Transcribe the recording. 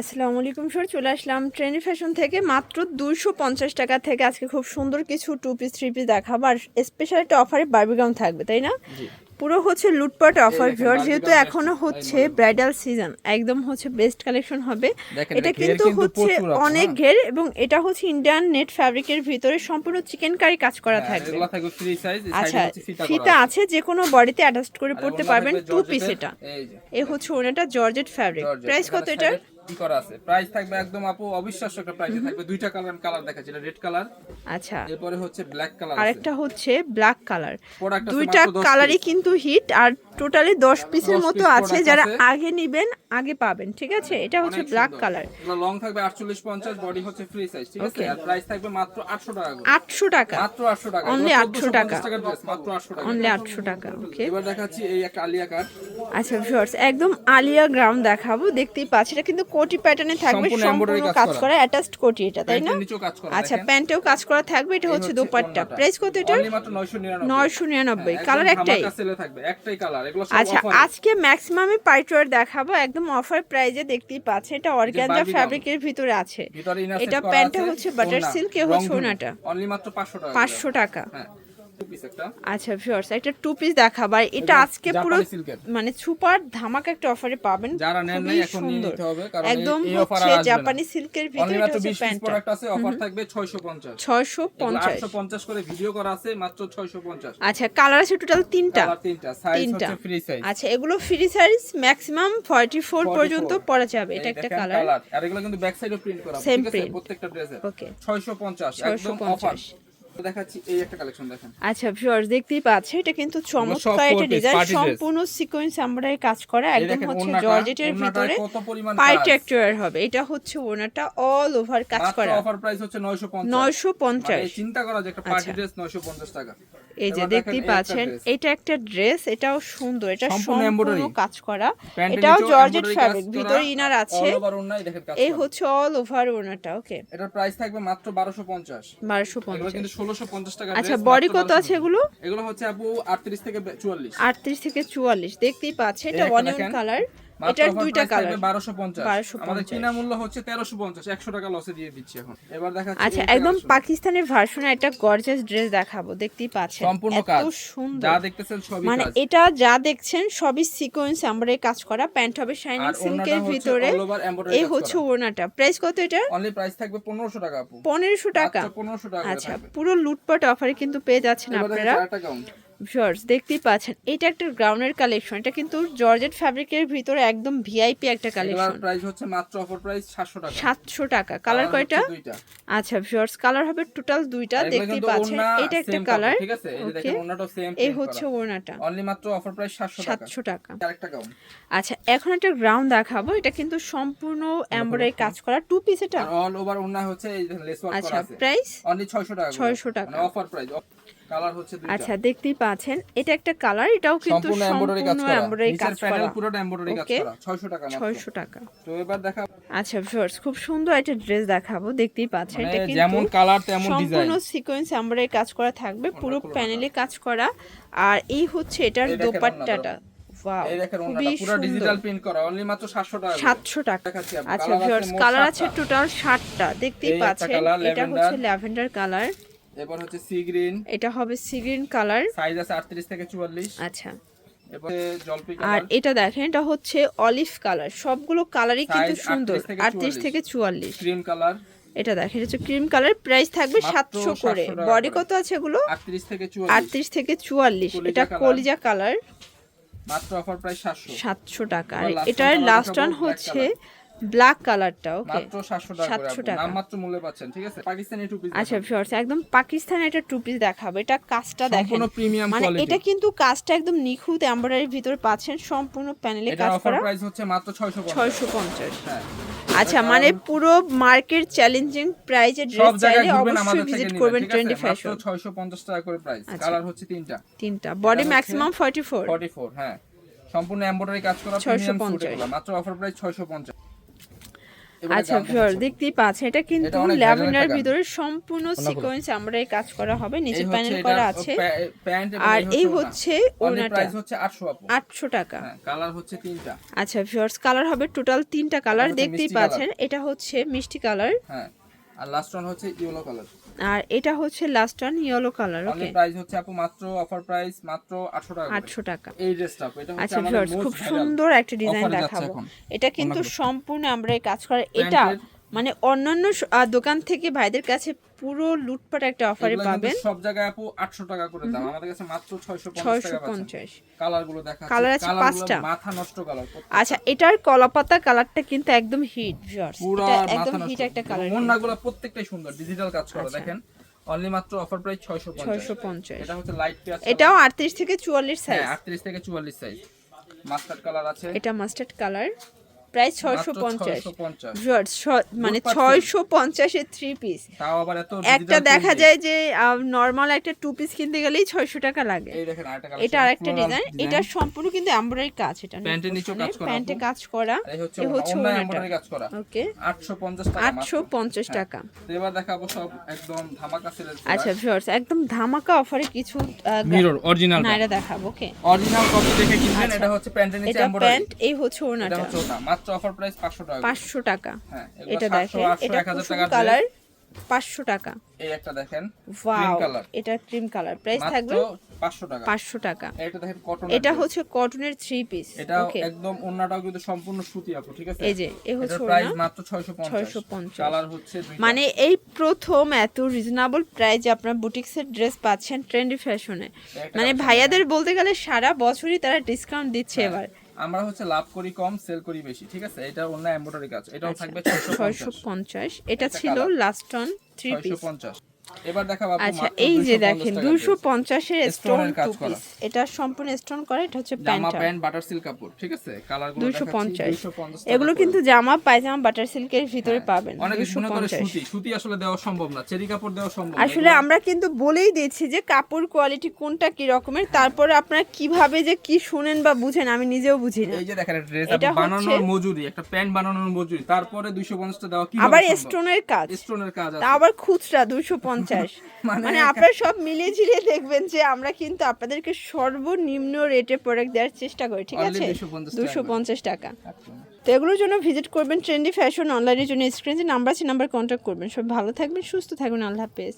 আসসালামু আলাইকুম স্যার, চলে আসলাম ট্রেন্ডি ফ্যাশন থেকে মাত্র 250 টাকা থেকে। আজকে খুব সুন্দর কিছু 2 পিস 3 পিস দেখাবো, আর স্পেশাল একটা অফারে বারবি গাউন থাকবে, তাই না? জি। পুরো হচ্ছে লুটপাট অফার দেখেন ভিউয়ার, বারবি যেহেতু গাউন এখনো আসছে। হচ্ছে ব্রাইডাল সিজন, একদম হচ্ছে বেস্ট কালেকশন হবে। দেখেন এটা ঘের কিন্তু হচ্ছে প্রচুর আপু, অনেক হ্যাঁ। ঘের, এবং এটা হচ্ছে ইন্ডিয়ান নেট ফ্যাব্রিকের ভিতরে সম্পূর্ণ চিকেন কারি কাজ করা হ্যাঁ, থাকবে। এগুলা থাকবে ফ্রি সাইজ, সাইডে আচ্ছা, হচ্ছে ফিতা করা ফিতা আছে। আছে, যে কোনো বডিতে অ্যাডজাস্ট করে আর পড়তে ওগুলা পারবেন। থাকবে 2 পিস জর্জেটের, এটা। এই যে এ হচ্ছে ওনাটা জর্জেট ফ্যাব্রিক। জর্জেট। প্রাইস কত এখানে এটার? সাইডে কি করা আছে? প্রাইস থাকবে একদম আপু অবিশ্বাস্য একটা প্রাইসে থাকবে। দুইটা কালার দেখাচ্ছি, এটা রেড কালার, আচ্ছা, এরপরে হচ্ছে ব্ল্যাক কালার আছে। আরেকটা হচ্ছে ব্ল্যাক কালার। প্রোডাক্ট আছে দুইটা মাত্র 10 কালারই পিস। কিন্তু হিট, আর টোটালি 10 পিসের 10 মতো পিস আছে। প্রোডাক্ট যারা আছে। আগে নেবেন আগে পাবেন, ঠিক আছে? এটা হচ্ছে অনেক ব্ল্যাক সুন্দর। কালার। এগুলো লং থাকবে 48 50, বডি হচ্ছে ফ্রি সাইজ, ঠিক আছে? Okay. আর প্রাইস থাকবে মাত্র 800 টাকা করে। 800 টাকা, মাত্র 800 টাকা। অনলি এগুলো 800 টাকা, 1450 টাকার ড্রেস, মাত্র 800 টাকা। অনলি 800 টাকা। ওকে, এবার দেখাচ্ছি এই একটা আলিয়া কাট। আচ্ছা ভিউয়ার্স, একদম আলিয়া গ্রাউন্ড দেখাবো। দেখতেই পাচ্ছি এটা কিন্তু কোটি প্যাটার্নে থাকবে, সম্পূর্ণ সম্পূর্ণ embroidery কাজ কাজ করা, অ্যাটাচড কোটি এটা, তাই না? প্যান্টের নিচেও কাজ করা, আচ্ছা, দেখেন। প্যান্টেও কাজ করা থাকবে। এটা এই হচ্ছে দোপাট্টা। ওড়নাটা। প্রাইস কত এটা? অনলি মাত্র 999। 999। হ্যাঁ, কালার একদম একটাই? ধামাকা সেলে থাকবে, একটাই কালার। এগুলো সব আচ্ছা, অফারে। আজকে ম্যাক্সিমামে পাইটওয়ার দেখাবো একদম অফার প্রাইজে। দেখতেই পাচ্ছেন এটা অর্গানজা বারবি গাউন। ফ্যাব্রিকের ভিতরে আছে। ভিতরে ইনার সেট এটা করা প্যান্টটা আছে, হচ্ছে বাটার ওড়না, সিল্ক, এ হচ্ছে রংধনু। ওনাটা অনলি মাত্র 500 টাকা। 500 টাকা। হ্যাঁ, টু পিস একটা। আচ্ছা ভিউয়ার্স, একটা 2 পিস দেখাবো, আর এটা আজকে পুরো জাপানি সিল্কের। মানে সুপার ধামাকা একটা অফারে পাবেন। যারা নেন নাই খুবই এখন নিয়ে সুন্দর, নিতে হবে, কারণ একদম এই অফার হচ্ছে আর আসবে না। জাপানি সিল্কের অনলি ভিতরে। এটা মাত্র হচ্ছে 20 পিস প্যান্টটা প্রোডাক্ট আছে, অফার থাকবে 650। 650। 850 করে ভিডিও করা আছে, মাত্র 650। আচ্ছা, কালার আছে টোটাল 3টা। কালার 3টা, সাইজ তিনটা। হচ্ছে ফ্রি সাইজ। আচ্ছা, এগুলো ফ্রি সাইজ, ম্যাক্সিমাম 44 পর্যন্ত পরা যাবে। এটা এই একটা দেখেন কালার, আর এগুলো কিন্তু ব্যাক সাইডও প্রিন্ট করা, Same ঠিক আছে? print। প্রত্যেকটা ড্রেসে ওকে, 650 একদম 650। অফার। দেখাচ্ছি এই একটা কালেকশন, দেখেন। আচ্ছা ভিউয়ার্স, দেখতেই পাচ্ছেন এটা কিন্তু সব চমৎকার four একটা piece ডিজাইন, party dress। সম্পূর্ণ সিকোয়েন্স এমব্রয়ডারি কাজ করা, এই একদম দেখেন হচ্ছে ওড়নাটা, জর্জেটের ওড়নাটায় ভিতরে কত পরিমাণ পাই কাজ। টেক্সচার হবে। এটা হচ্ছে ওনাটা অল ওভার কাজ মাত্র করা, অফার প্রাইস হচ্ছে 950। 950। মানে চিন্তা করা যে একটা পার্টি আচ্ছা। ড্রেস 950 টাকা। এই যে এবার দেখেন দেখতেই এই একটা পাচ্ছেন dress। এটা একটা ড্রেস, এটাও সুন্দর, এটা সম্পূর্ণ সম্পূর্ণ embroidery। কাজ করা। প্যান্টের এটাও নিচেও জর্জেট embroidery ফ্যাব্রিক, কাজ ভিতরে করা, ইনার আছে। all over ওড়নায় দেখেন কাজ এই করা। হচ্ছে অল ওভার ওনাটা। ওকে, এটার প্রাইস থাকবে মাত্র 1250। এগুলো 1250। কিন্তু 1650 টাকা আচ্ছা, ড্রেস। বডি কত আছে এগুলো? এগুলো হচ্ছে আপু 38 থেকে 44। 38 থেকে 44। দেখতেই পাচ্ছেন এটা এই একটা অনিয়ন দেখেন। কালার। মাত্র এটার অফার দুইটা প্রাইস কালার, থাকবে 1250। 1250। আমাদের কিনা মূল্য হচ্ছে 1350, 100 টাকা লসে দিয়ে দিচ্ছি এখন। এবার দেখাচ্ছি আচ্ছা, এই একটা একদম collection। পাকিস্তানের ভার্সনে একটা গর্জিয়াস ড্রেস দেখাবো। দেখতেই পাচ্ছেন সম্পূর্ণ এত কাজ, সুন্দর, যা দেখতেছেন সবই মানে কাজ। এটা যা দেখছেন সবই সিকোয়েন্স এমব্রয়ডারি কাজ করা। প্যান্ট হবে শাইনিং আর ওড়নাটা সিল্কের হচ্ছে ভিতরে। all over embroidery এই কাজ হচ্ছে করা। ওড়নাটা। প্রাইস কত এটা? অনলি প্রাইস থাকবে 1500 টাকা আপু। 1500 টাকা। মাত্র 1500 টাকা করে আচ্ছা, থাকবে। পুরো লুটপাট অফারে কিন্তু পেয়ে যাচ্ছেন এবার আপনারা। দেখেন আরেকটা গাউন। ভিউয়ার্স, দেখতেই পাচ্ছেন এটা একটা গ্রাউন্ডের কালেকশন। এটা কিন্তু জর্জেট ফ্যাব্রিকের ভিতরে একদম ভিআইপি একটা এগুলোর কালেকশন। প্রাইস হচ্ছে মাত্র অফার প্রাইস 700 টাকা। 700 টাকা। কালার কয়টা? দুইটা। আচ্ছা ভিউয়ার্স, কালার হবে টোটাল দুইটা। আর এগুলো দেখতেই কিন্তু পাচ্ছেন ওড়না এটা একটা same কালার। কাপড়, ঠিক আছে? এই যে দেখেন ওড়নাটাও সেম এই প্রিন্ট হচ্ছে করা। ওড়নাটা, অনলি মাত্র অফার প্রাইস 700 টাকা। 700 টাকা। আরেকটা গাউন। আচ্ছা, এখন একটা গ্রাউন্ড দেখাবো। এটা কিন্তু সম্পূর্ণ এমব্রয়ডারি কাজ করা, 2 পিস এটা। আর অল ওভার ওড়না হচ্ছে এই যে লেস ওয়ার্ক আচ্ছা, করা আছে। প্রাইস অনলি 600 টাকা করে। 600 টাকা। মানে অফার প্রাইস। কালার হচ্ছে দুইটা। আচ্ছা, দেখতেই পাচ্ছেন এটা একটা কালার। এটাও কিন্তু সম্পূর্ণ এমব্রয়ডারি কাজ সম্পূর্ণ করা। এমব্রয়ডারি নিচের কাজ প্যানেল করা। পুরোটা এমব্রয়ডারি কাজ ওকে, করা। 600 টাকা মাত্র। 600 টাকা। তো এবার দেখা আচ্ছা ভিউয়ার্স, খুব সুন্দর একটা ড্রেস দেখাবো। দেখতেই পাচ্ছেন মানে এটা কিন্তু যেমন কালার তেমন ডিজাইন। সম্পূর্ণ সিকোয়েন্স এমব্রয়ডারি কাজ করা থাকবে, পুরো খুলো প্যানেলে কাজ করা। আর এই হচ্ছে এটার এই দেখেন দোপাট্টাটা। ওয়াও, এই দেখেন খুবই ওড়নাটা পুরো সুন্দর। ডিজিটাল প্রিন্ট করা। অনলি মাত্র 700 টাকা করে। 700 টাকা। দেখাচ্ছি আপু। আচ্ছা কালার আছে ভিউয়ার্স, মোট কালার আছে 7টা। টোটাল 60টা। দেখতেই এই একটা পাচ্ছেন কালার, এটা ল্যাভেন্ডার। হচ্ছে ল্যাভেন্ডার কালার। এবার হচ্ছে সি গ্রিন। এটা হবে সি গ্রিন কালার। সাইজ আছে 38 থেকে 44। আচ্ছা, এবার জলপাই আর কালার। এটা দেখেন এটা হচ্ছে অলিভ কালার। সবগুলো কালারই কিন্তু Size সুন্দর, 38 38 থেকে থেকে 44। Cream colour. এটা দেখেন এটা হচ্ছে ক্রিম কালার। প্রাইস থাকবে মাত্র 700 করে। 700 টাকা বডি করে। কত আছে এগুলো? 38 থেকে 44। 38 থেকে 44। কলিজা এটা কালার। কলিজা কালার। মাত্র অফার প্রাইস 700। 700 টাকা। আর এবার last এটার one লাস্ট দেখাবো, ওয়ান black হচ্ছে color। ব্ল্যাক কালারটা। ওকে, মাত্র 700 টাকা করে 700 আপু। টাকা। নাম মাত্র মূল্যে পাচ্ছেন, ঠিক আছে? Pakistani two piece. আচ্ছা ভিউয়ার্স, একদম পাকিস্তানের একটা টু পিস দেখাবো। এটা কাজটা দেখেন, সম্পূর্ণ প্রিমিয়াম মানে কোয়ালিটি। এটা কিন্তু কাজটা একদম নিখুঁত এমব্রয়ডারির ভিতরে পাচ্ছেন, সম্পূর্ণ প্যানেলে এটার কাজ অফার করা। প্রাইস হচ্ছে মাত্র 650। 650। হ্যাঁ। আচ্ছা, মানে পুরো মার্কেট চ্যালেঞ্জিং প্রাইজে সব ড্রেস জায়গায় চাইলে ঘুরবেন, অবশ্যই আমাদের থেকে ভিজিট নেবেন, করবেন ঠিক আছে? ট্রেন্ডি মাত্র ফ্যাশন। 650 টাকা করে প্রাইস। আচ্ছা। কালার হচ্ছে তিনটা। বডি হচ্ছে ম্যাক্সিমাম 44। 44, হ্যাঁ। সম্পূর্ণ এমব্রয়ডারি কাজ করা প্রিমিয়াম 650। সুট এগুলো। মাত্র অফার প্রাইস 650। এবারে আচ্ছা গাউন ভিউয়ার দেখাচ্ছি। দেখতেই পাচ্ছেন এটা কিন্তু এটা অনেক ল্যাভেন্ডার ভাইরাল একটা ভিতরে সম্পূর্ণ সিকোয়েন্স আমরা এই কাজ করা হবে, নিচে এই প্যানেল হচ্ছে করা এটা আছে। প্যান্ট আর এই ওড়না। হচ্ছে অনলি ওড়নাটা প্রাইস হচ্ছে 800 আপু। 800 টাকা। হ্যাঁ, কালার হচ্ছে 3টা। আচ্ছা ভিউয়ার্স কালার হবে টোটাল 3টা কালার হচ্ছে দেখতেই মিষ্টি পাচ্ছেন। এটা হচ্ছে মিষ্টি কালার হ্যাঁ, আর লাস্ট ওয়ান হচ্ছে ইয়েলো কালার। আর এটা হচ্ছে last one yellow colour. Only okay price হচ্ছে আপু মাত্র অফার প্রাইস মাত্র 800 টাকা করে। 800 টাকা। এই ড্রেসটা আপু, এটা হচ্ছে আচ্ছা আমাদের ভিউয়ার্স মোস্ট খুব ভাইরাল সুন্দর একটা ডিজাইন অফারে যাচ্ছে দেখাবো। এখন। এটা কিন্তু অন্যগুলো। সম্পূর্ণ আমরা এই কাজ করা, এটা মানে অন্যান্য দোকান থেকে ভাইদের কাছে পুরো লুটপাট একটা অফারে এগুলো কিন্তু পাবেন। সব জায়গায় আপু 800 টাকা করে দাম, আমাদের কাছে মাত্র 650 টাকা পাচ্ছেন। 650। কালার গুলো দেখা কালার আছে 5টা। মাথা নষ্ট কালার। আচ্ছা এটার কলাপাতা কালারটা কিন্তু একদম হিট ভিউয়ার্স, পুরো এটা মাথা একদম নষ্ট। হিট একটা কালার। ওড়নাগুলো প্রত্যেকটাই সুন্দর, ডিজিটাল কাজ করা আচ্ছা। দেখেন। অনলি মাত্র অফার প্রাইস 650। এটা হচ্ছে লাইট পেঁয়াজ। এটাও 38 থেকে 44 সাইজ। হ্যাঁ, 38 থেকে 44 সাইজ। মাস্টার্ড কালার আছে। এটা মাস্টার্ড কালার, প্রাইস মাত্র 650 650। ভিউয়ার্স, মানে লুটপাট 650 এর 3 পিস। তাও আবার এত একটা digital দেখা print। যায় যে নরমাল একটা 2 পিস কিনতে গেলেই 600 টাকা লাগে। এই দেখেন আরেকটা কালার। এটা আরেকটা ডিজাইন, এটা সম্পূর্ণ কিন্তু এমব্রয়ডারি কাজ। এটা প্যান্টের নিচেও কাজ করা। প্যান্টে কাজ করা। এই হচ্ছে এই হচ্ছে ওড়না ওড়নাটা। এমব্রয়ডারি কাজ করা। ওকে 850 টাকা মাত্র। 850 টাকা। তো এবার দেখাবো সব একদম ধামাকা সেলের। আচ্ছা ভিউয়ার্স একদম ধামাকা অফারে কিছু মিরর অরিজিনাল নাইরা দেখাবো। ওকে অরিজিনাল কপি দেখে কিনবেন। এটা হচ্ছে প্যান্টের নিচে এটা এমব্রয়ডারি। প্যান্ট, এই হচ্ছে এটা ওড়নাটা হচ্ছে ওটা মাত্র অফার প্রাইস 500 টাকা। 500 টাকা। হ্যাঁ, এটা দেখেন, এটা 1000 কুসুম টাকা কালার 500 টাকা। এই একটা দেখেন ওয়াও কালার। এটা ক্রিম কালার, প্রাইস মাত্র থাকবে 500 টাকা। 500 টাকা। এটা দেখেন কটন। এটা হচ্ছে কটনের 3 পিস। এটা ওকে একদম ওন্নাটাও কিন্তু সম্পূর্ণ সুতি আপু, ঠিক আছে? এই যে এই হচ্ছে এটার প্রাইস ওড়না মাত্র 650। কালার হচ্ছে দুইটা। মানে এই প্রথম এত রিজনেবল প্রাইসে আপনার বুটিক্সের ড্রেস পাচ্ছেন ট্রেন্ডি ফ্যাশনে। মানে ভাইয়াদের বলতে গেলে সারা বছরই তারা ডিসকাউন্ট দিচ্ছে এবার। আমরা হচ্ছে লাভ করি কম, সেল করি বেশি, ঠিক আছে? এটা অন্য এমব্রয়ডারি কাজ, এটাও থাকবে 650। এটা ছিল লাস্ট অন 3 পিস। 650। এবার দেখাবো আপু আচ্ছা মাত্র এই যে 250 দেখেন টাকা 250 এর স্টোন স্টোনের কাজ 2 করা। পিস। এটা সম্পূর্ণ স্টোন করা, এটা হচ্ছে জামা প্যান্টটা। প্যান্ট বাটার সিল্ক কাপড়, ঠিক আছে? কালারগুলো দেখাচ্ছি 250। 250 এগুলো কিন্তু জামা পায়জামা বাটার সিল্কের ভিতরে পাবেন। অনেক মনে করে 250। সুতি, সুতি আসলে দেওয়া সম্ভব না, চেরি কাপড় দেওয়া সম্ভব না। আসলে আমরা কিন্তু বলেই দিয়েছি যে কাপড় কোয়ালিটি কোনটা কি রকমের, তারপরে আপনারা কিভাবে যে কি শুনেন বা বুঝেন আমি নিজেও বুঝি না। এই যে দেখেন ড্রেস এটা বানানোর মজুরি, একটা প্যান্ট বানানোর মজুরি, তারপরে 250 টা দেওয়া কি আবার স্টোনের কাজ, স্টোনের কাজ তা আছে। আবার খুচরা 250। মানে আপনারা সব মিলিয়ে ঝিলিয়ে দেখবেন যে আমরা কিন্তু আপনাদেরকে সর্বনিম্ন রেটে প্রোডাক্ট দেওয়ার চেষ্টা করি, ঠিক আছে? 250 টাকা। তো এগুলোর জন্য ভিজিট করবেন ট্রেন্ডি ফ্যাশন অনলাইনের জন্য স্ক্রিনে নাম্বার আছে, নাম্বার কন্ট্যাক্ট করবেন। সব ভালো থাকবেন, সুস্থ থাকবেন, আল্লাহ হাফেজ।